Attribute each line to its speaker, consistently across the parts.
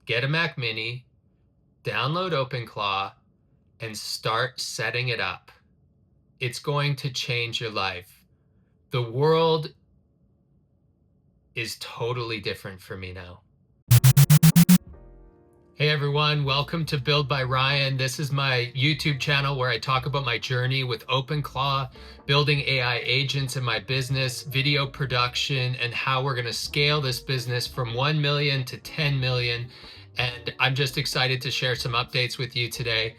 Speaker 1: get a Mac Mini, download OpenClaw, and start setting it up. It's going to change your life. The world is totally different for me now. Hey everyone, welcome to Build by Ryan. This is my YouTube channel where I talk about my journey with OpenClaw, building AI agents in my business, video production, and how we're going to scale this business from 1 million to 10 million. And I'm just excited to share some updates with you today.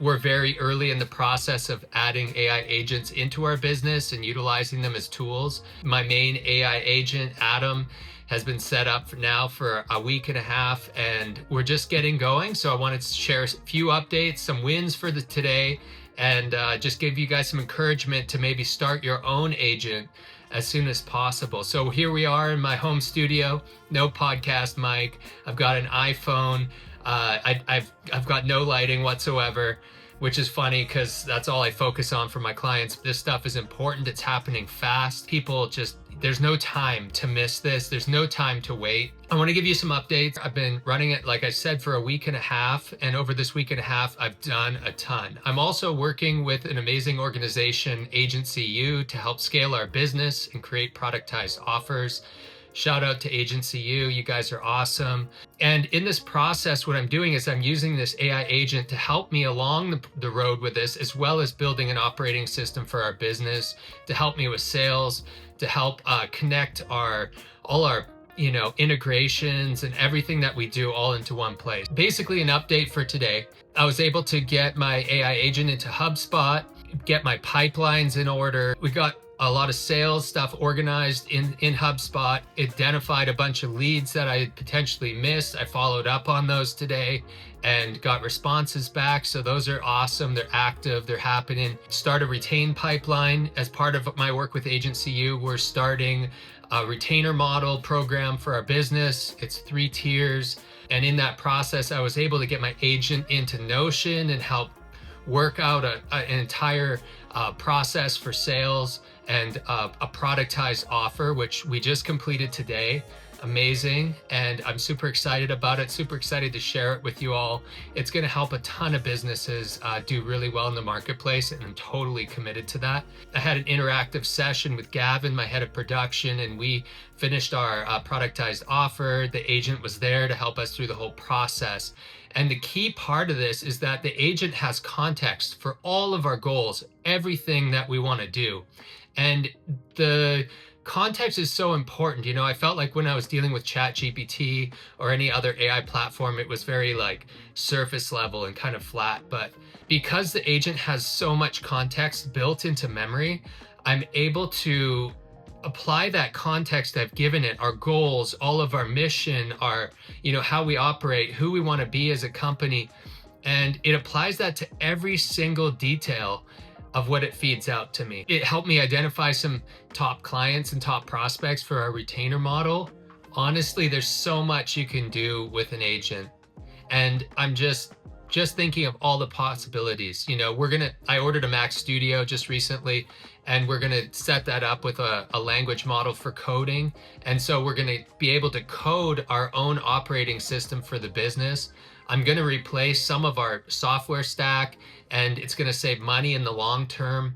Speaker 1: We're very early in the process of adding AI agents into our business and utilizing them as tools. My main AI agent, Adam, has been set up now for a week and a half, and we're just getting going. So I wanted to share a few updates, some wins for today, and just give you guys some encouragement to maybe start your own agent as soon as possible. So here we are in my home studio, no podcast mic. I've got an iPhone. I've got no lighting whatsoever, which is funny because that's all I focus on for my clients. This stuff is important. It's happening fast. There's no time to miss this. There's no time to wait. I want to give you some updates. I've been running it, like I said, for a week and a half. And over this week and a half, I've done a ton. I'm also working with an amazing organization, Agency U, to help scale our business and create productized offers. Shout out to Agency U. You guys are awesome. And in this process, what I'm doing is I'm using this AI agent to help me along the road with this, as well as building an operating system for our business, to help me with sales, to help connect all our integrations and everything that we do all into one place. Basically, an update for today. I was able to get my AI agent into HubSpot, get my pipelines in order. We got a lot of sales stuff organized in HubSpot, identified a bunch of leads that I had potentially missed. I followed up on those today and got responses back. So those are awesome. They're active, they're happening. Start a retain pipeline. As part of my work with Agency U, we're starting a retainer model program for our business. It's 3 tiers. And in that process, I was able to get my agent into Notion and help work out an entire process for sales and a productized offer, which we just completed today. Amazing. And I'm super excited about it, super excited to share it with you all. It's going to help a ton of businesses do really well in the marketplace, and I'm totally committed to that. I had an interactive session with Gavin, my head of production, and we finished our productized offer. The agent was there to help us through the whole process. And the key part of this is that the agent has context for all of our goals, everything that we want to do. And the context is so important. I felt like when I was dealing with ChatGPT or any other AI platform, it was very like surface level and kind of flat. But because the agent has so much context built into memory, I'm able to apply that context I've given it, our goals, all of our mission, our, how we operate, who we want to be as a company. And it applies that to every single detail of what it feeds out to me. It helped me identify some top clients and top prospects for our retainer model. Honestly, there's so much you can do with an agent. And I'm just thinking of all the possibilities. I ordered a Mac Studio just recently, and we're going to set that up with a language model for coding. And so we're going to be able to code our own operating system for the business. I'm going to replace some of our software stack, and it's going to save money in the long term.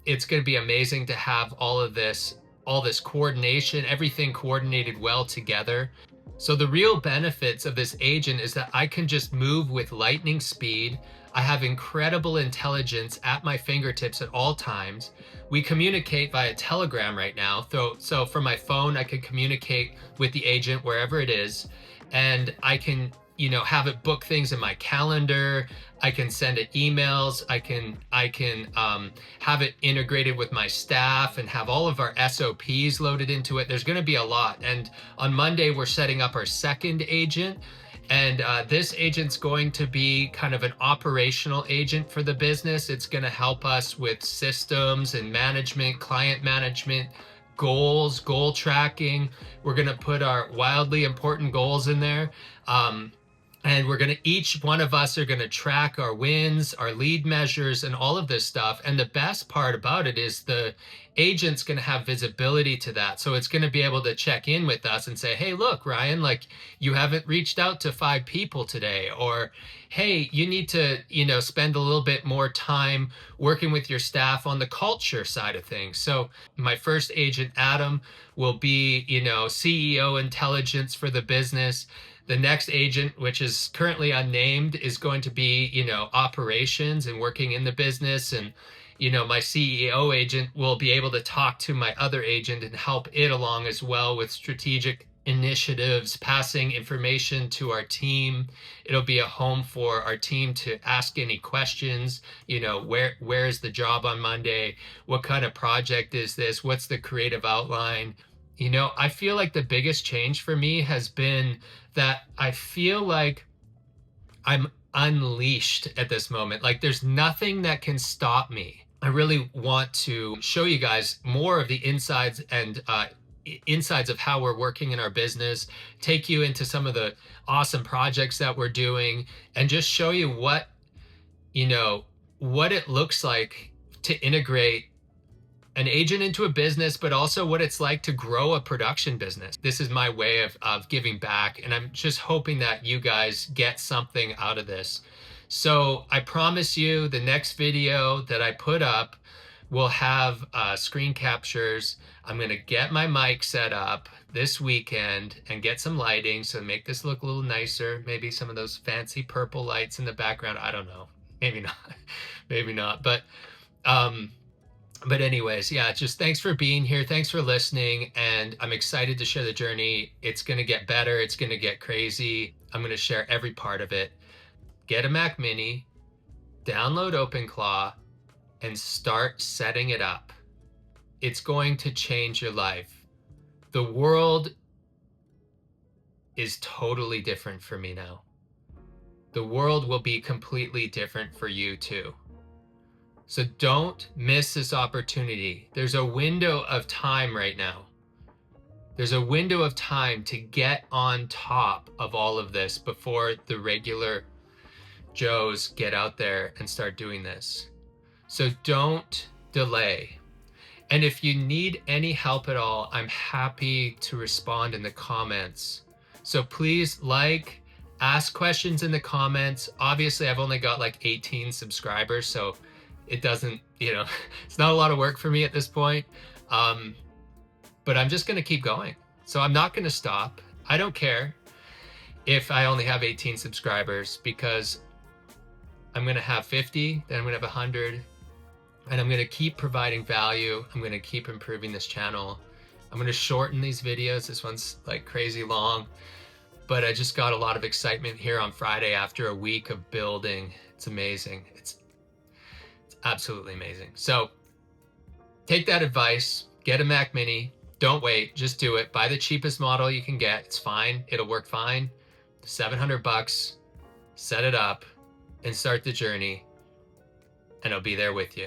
Speaker 1: It's going to be amazing to have all this coordination, everything coordinated well together. So the real benefits of this agent is that I can just move with lightning speed. I have incredible intelligence at my fingertips at all times. We communicate via Telegram right now. So from my phone, I can communicate with the agent wherever it is, and I can have it book things in my calendar. I can send it emails. I can have it integrated with my staff and have all of our SOPs loaded into it. There's going to be a lot. And on Monday, we're setting up our second agent. And this agent's going to be kind of an operational agent for the business. It's going to help us with systems and management, client management, goals, goal tracking. We're going to put our wildly important goals in there. And each one of us are going to track our wins, our lead measures, and all of this stuff. And the best part about it is the agent's going to have visibility to that. So it's going to be able to check in with us and say, hey, look, Ryan, like you haven't reached out to 5 people today, or hey, you need to, spend a little bit more time working with your staff on the culture side of things. So my first agent, Adam, will be, CEO intelligence for the business. The next agent, which is currently unnamed, is going to be, operations and working in the business. And, my CEO agent will be able to talk to my other agent and help it along as well with strategic initiatives, passing information to our team. It'll be a home for our team to ask any questions. Where is the job on Monday? What kind of project is this? What's the creative outline? I feel like the biggest change for me has been that I feel like I'm unleashed at this moment. Like there's nothing that can stop me. I really want to show you guys more of the insides and insides of how we're working in our business, take you into some of the awesome projects that we're doing, and just show you what it looks like to integrate an agent into a business, but also what it's like to grow a production business. This is my way of giving back, and I'm just hoping that you guys get something out of this. So I promise you the next video that I put up will have screen captures. I'm gonna get my mic set up this weekend and get some lighting so make this look a little nicer. Maybe some of those fancy purple lights in the background. I don't know, maybe not, maybe not. But anyways, yeah, just thanks for being here. Thanks for listening. And I'm excited to share the journey. It's going to get better. It's going to get crazy. I'm going to share every part of it. Get a Mac Mini, download OpenClaw, and start setting it up. It's going to change your life. The world is totally different for me now. The world will be completely different for you too. So don't miss this opportunity. There's a window of time right now. There's a window of time to get on top of all of this before the regular Joes get out there and start doing this. So don't delay. And if you need any help at all, I'm happy to respond in the comments. So please ask questions in the comments. Obviously, I've only got like 18 subscribers, so it doesn't, it's not a lot of work for me at this point. But I'm just going to keep going. So I'm not going to stop. I don't care if I only have 18 subscribers, because I'm going to have 50, then I'm going to have 100, and I'm going to keep providing value. I'm going to keep improving this channel. I'm going to shorten these videos. This one's like crazy long, but I just got a lot of excitement here on Friday after a week of building. It's amazing. It's absolutely amazing. So take that advice, get a Mac Mini, don't wait, just do it. Buy the cheapest model you can get. It's fine. It'll work fine. $700, set it up and start the journey, and I'll be there with you.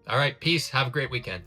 Speaker 1: All right, peace. Have a great weekend.